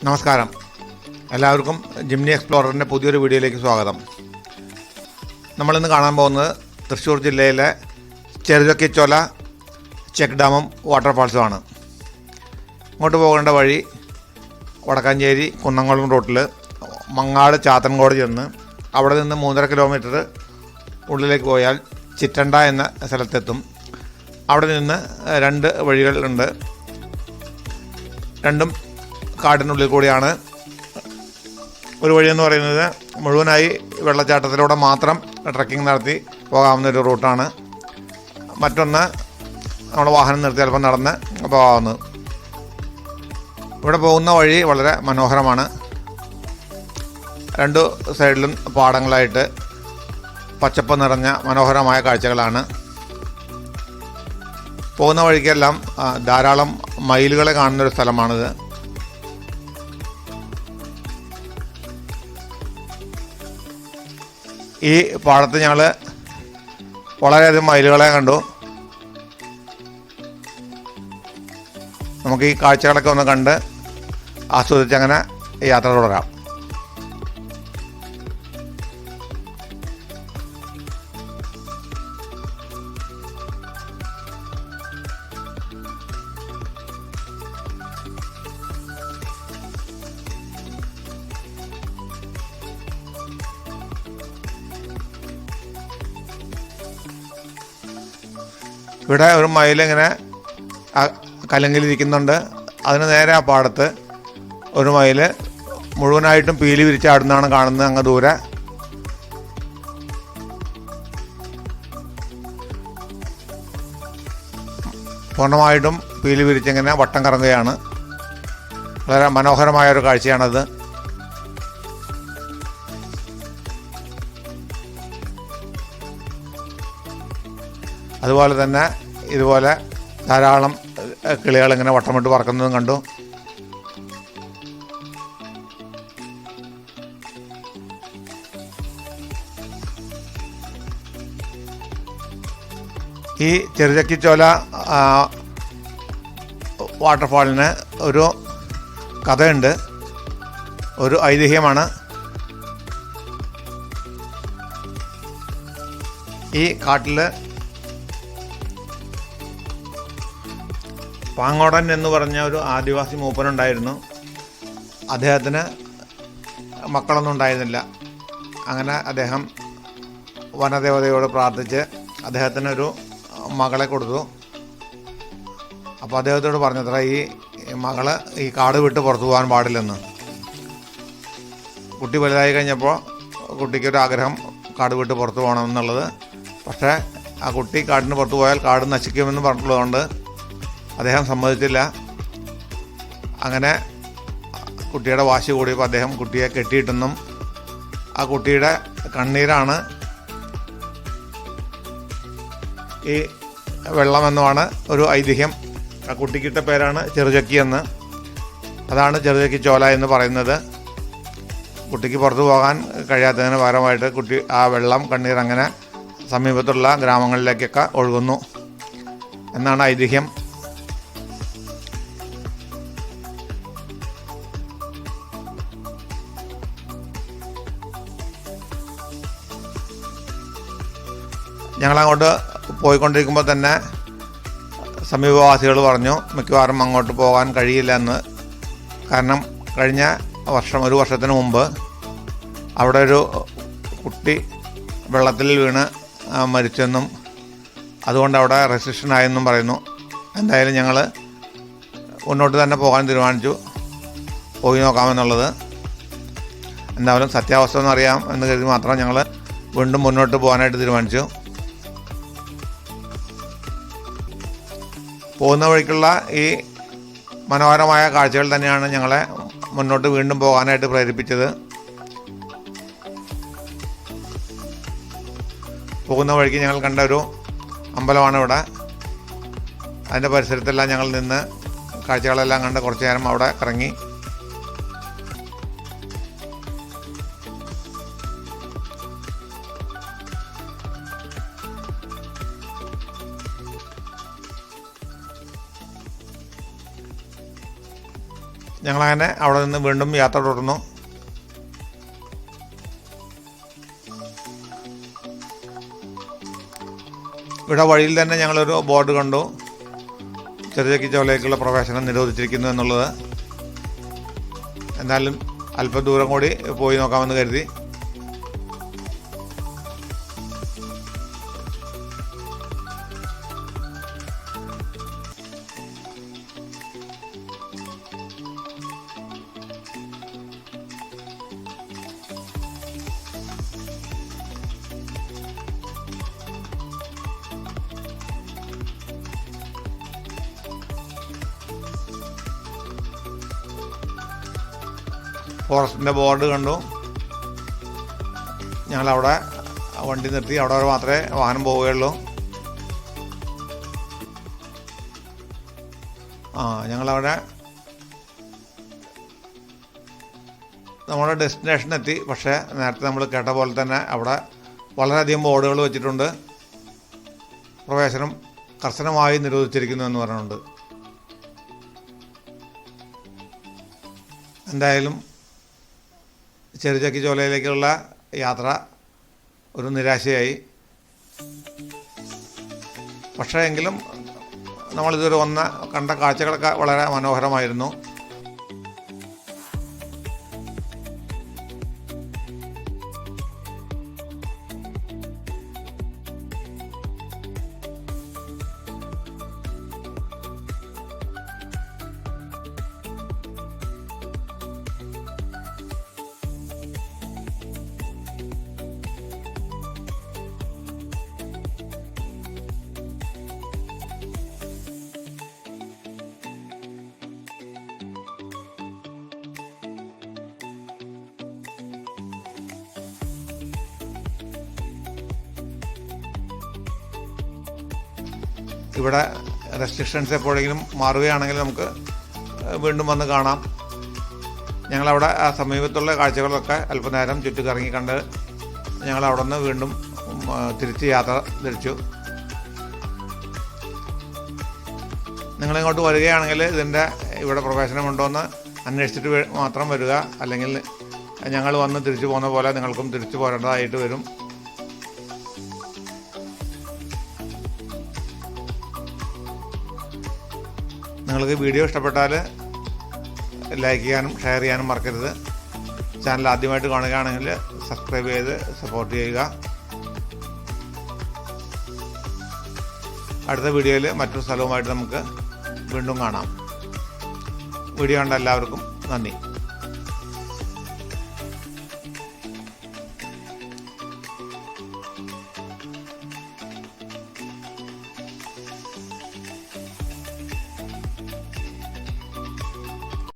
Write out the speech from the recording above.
നമസ്കാരം, എല്ലാവർക്കും ജിംനി എക്സ്പ്ലോററിൻ്റെ പുതിയൊരു വീഡിയോയിലേക്ക് സ്വാഗതം. നമ്മളിന്ന് കാണാൻ പോകുന്നത് തൃശ്ശൂർ ജില്ലയിലെ ചെറുചക്കിച്ചോല ചെക്ക് ഡാമും വാട്ടർഫാൾസുമാണ്. ഇങ്ങോട്ട് പോകേണ്ട വഴി വടക്കാഞ്ചേരി കുന്നംകുളം റൂട്ടിൽ മങ്ങാട് ചാത്തൻകോട് ചെന്ന് അവിടെ നിന്ന് 3.5 കിലോമീറ്റർ ഉള്ളിലേക്ക് പോയാൽ ചിറ്റണ്ട എന്ന സ്ഥലത്തെത്തും. അവിടെ നിന്ന് 2 വഴികളുണ്ട്. രണ്ടും കാടിനുള്ളിൽ കൂടിയാണ്. ഒരു വഴിയെന്ന് പറയുന്നത് മുഴുവനായി വെള്ളച്ചാട്ടത്തിലൂടെ മാത്രം ട്രക്കിംഗ് നടത്തി പോകാവുന്നൊരു റൂട്ടാണ്. മറ്റൊന്ന് നമ്മൾ വാഹനം നിർത്തി അല്പം നടന്ന് പോകാവുന്നത്. ഇവിടെ പോകുന്ന വഴി വളരെ മനോഹരമാണ്. 2 സൈഡിലും പാടങ്ങളായിട്ട് പച്ചപ്പ് നിറഞ്ഞ മനോഹരമായ കാഴ്ചകളാണ്. പോകുന്ന വഴിക്കെല്ലാം ധാരാളം മയിലുകളെ കാണുന്നൊരു സ്ഥലമാണിത്. ഈ പാടത്ത് ഞങ്ങൾ വളരെയധികം മയിലുകളെ കണ്ടു. നമുക്ക് ഈ കാഴ്ചകളൊക്കെ ഒന്ന് കണ്ട് ആസ്വദിച്ചങ്ങനെ യാത്ര തുടരാം. ഇവിടെ ഒരു മയിലിങ്ങനെ കലങ്കിലിരിക്കുന്നുണ്ട്. അതിന് നേരെ ആ പാടത്ത് ഒരു മയിൽ മുഴുവനായിട്ടും പീലി വിരിച്ചാടുന്നതാണ് കാണുന്നത്. അങ്ങ് ദൂരെ പൂർണ്ണമായിട്ടും പീലി വിരിച്ചിങ്ങനെ വട്ടം കറങ്ങുകയാണ്. വളരെ മനോഹരമായൊരു കാഴ്ചയാണത്. അതുപോലെ തന്നെ ഇതുപോലെ ധാരാളം കിളികളിങ്ങനെ വട്ടമിട്ട് പറക്കുന്നതും കണ്ടു. ഈ ചെറുചക്കിച്ചോല വാട്ടർഫാളിന് ഒരു കഥയുണ്ട്, ഒരു ഐതിഹ്യമാണ്. ഈ കാട്ടിൽ പാങ്ങോടൻ എന്ന് പറഞ്ഞ ഒരു ആദിവാസി മൂപ്പനുണ്ടായിരുന്നു. അദ്ദേഹത്തിന് മക്കളൊന്നും ഉണ്ടായിരുന്നില്ല. അങ്ങനെ അദ്ദേഹം വനദേവതയോട് പ്രാർത്ഥിച്ച് അദ്ദേഹത്തിനൊരു മകളെ കൊടുത്തു. അപ്പോൾ അദ്ദേഹത്തോട് പറഞ്ഞത്ര ഈ മകള് ഈ കാട് വിട്ട് പുറത്തു പോകാൻ പാടില്ലെന്ന്. കുട്ടി വലുതായി കഴിഞ്ഞപ്പോൾ കുട്ടിക്കൊരാഗ്രഹം കാട് വിട്ട് പുറത്തു പോകണമെന്നുള്ളത്. പക്ഷേ ആ കുട്ടി കാടിന് പുറത്തു പോയാൽ കാട് നശിക്കുമെന്ന് പറഞ്ഞിട്ടുള്ളതുകൊണ്ട് അദ്ദേഹം സമ്മതിച്ചില്ല. അങ്ങനെ കുട്ടിയുടെ വാശി കൂടിയപ്പോൾ അദ്ദേഹം കുട്ടിയെ കെട്ടിയിട്ടെന്നും ആ കുട്ടിയുടെ കണ്ണീരാണ് ഈ വെള്ളമെന്നുമാണ് ഒരു ഐതിഹ്യം. ആ കുട്ടിക്കിട്ട പേരാണ് ചെറുചക്കി എന്ന്. അതാണ് ചെറുചക്കി ചോല എന്ന് പറയുന്നത്. കുട്ടിക്ക് പുറത്തു പോകാൻ കഴിയാത്തതിന് പകരമായിട്ട് കുട്ടി ആ വെള്ളം കണ്ണീർ അങ്ങനെ സമീപത്തുള്ള ഗ്രാമങ്ങളിലേക്കൊക്കെ ഒഴുകുന്നു എന്നാണ് ഐതിഹ്യം. ഞങ്ങളങ്ങോട്ട് പോയിക്കൊണ്ടിരിക്കുമ്പോൾ തന്നെ സമീപവാസികൾ പറഞ്ഞു മിക്കവാറും അങ്ങോട്ട് പോകാൻ കഴിയില്ല എന്ന്. കാരണം കഴിഞ്ഞ വർഷം, 1 വർഷത്തിന് മുമ്പ് അവിടെ ഒരു കുട്ടി വെള്ളത്തിൽ വീണ് മരിച്ചെന്നും അതുകൊണ്ട് അവിടെ റെസ്ട്രിക്ഷനായെന്നും പറയുന്നു. എന്തായാലും ഞങ്ങൾ മുന്നോട്ട് തന്നെ പോകാൻ തീരുമാനിച്ചു, പോയി നോക്കാമെന്നുള്ളത്. എന്തായാലും സത്യാവസ്ഥ ഒന്നറിയാം എന്ന് കരുതി മാത്രം ഞങ്ങൾ വീണ്ടും മുന്നോട്ട് പോകാനായിട്ട് തീരുമാനിച്ചു. പോകുന്ന വഴിക്കുള്ള ഈ മനോഹരമായ കാഴ്ചകൾ തന്നെയാണ് ഞങ്ങളെ മുന്നോട്ട് വീണ്ടും പോകാനായിട്ട് പ്രേരിപ്പിച്ചത്. പോകുന്ന വഴിക്ക് ഞങ്ങൾ കണ്ട ഒരു അമ്പലമാണ് ഇവിടെ. അതിൻ്റെ പരിസരത്തെല്ലാം ഞങ്ങൾ നിന്ന് കാഴ്ചകളെല്ലാം കണ്ട് കുറച്ച് നേരം അവിടെ കറങ്ങി. ഞങ്ങളങ്ങനെ അവിടെ നിന്ന് വീണ്ടും യാത്ര തുടർന്നു. ഇവിടെ വഴിയിൽ തന്നെ ഞങ്ങളൊരു ബോർഡ് കണ്ടു, ചെറുചക്കി ചോലയിലേക്കുള്ള പ്രവേശനം നിരോധിച്ചിരിക്കുന്നു എന്നുള്ളത്. എന്നാലും അല്പം ദൂരം കൂടി പോയി നോക്കാമെന്ന് കരുതി. ഫോറസ്റ്റിൻ്റെ ബോർഡ് കണ്ടു. ഞങ്ങളവിടെ വണ്ടി നിർത്തി. അവിടെ വരെ മാത്രമേ വാഹനം പോവുകയുള്ളൂ. ഞങ്ങളവിടെ നമ്മുടെ ഡെസ്റ്റിനേഷനെത്തി. പക്ഷേ നേരത്തെ നമ്മൾ കേട്ട പോലെ തന്നെ അവിടെ വളരെയധികം ബോർഡുകൾ വെച്ചിട്ടുണ്ട്. പ്രവേശനം കർശനമായി നിരോധിച്ചിരിക്കുന്നു എന്ന് പറഞ്ഞുകൊണ്ട്. എന്തായാലും ചെറുചക്കി ചോലയിലേക്കുള്ള യാത്ര ഒരു നിരാശയായി. പക്ഷേ എങ്കിലും നമ്മളിതുവരെ കണ്ട കാഴ്ചകളൊക്കെ വളരെ മനോഹരമായിരുന്നു. ഇവിടെ റെസ്ട്രിക്ഷൻസ് എപ്പോഴെങ്കിലും മാറുകയാണെങ്കിൽ നമുക്ക് വീണ്ടും വന്ന് കാണാം. ഞങ്ങളവിടെ ആ സമീപത്തുള്ള കാഴ്ചകളൊക്കെ അല്പനേരം ചുറ്റിക്കറങ്ങി കണ്ട് ഞങ്ങളവിടെ നിന്ന് വീണ്ടും തിരിച്ച് യാത്ര തിരിച്ചു. നിങ്ങളിങ്ങോട്ട് വരികയാണെങ്കിൽ ഇതിൻ്റെ ഇവിടെ പ്രവേശനമുണ്ടോയെന്ന് അന്വേഷിച്ചിട്ട് മാത്രം വരിക. അല്ലെങ്കിൽ ഞങ്ങൾ വന്ന് തിരിച്ചു പോകുന്ന പോലെ നിങ്ങൾക്കും തിരിച്ചു പോരേണ്ടതായിട്ട് വരും. നിങ്ങൾക്ക് വീഡിയോ ഇഷ്ടപ്പെട്ടാൽ ലൈക്ക് ചെയ്യാനും ഷെയർ ചെയ്യാനും മറക്കരുത്. ചാനൽ ആദ്യമായിട്ട് കാണുകയാണെങ്കിൽ സബ്സ്ക്രൈബ് ചെയ്ത് സപ്പോർട്ട് ചെയ്യുക. അടുത്ത വീഡിയോയിൽ മറ്റൊരു സ്ഥലവുമായിട്ട് നമുക്ക് വീണ്ടും കാണാം. വീഡിയോ കണ്ട എല്ലാവർക്കും നന്ദി.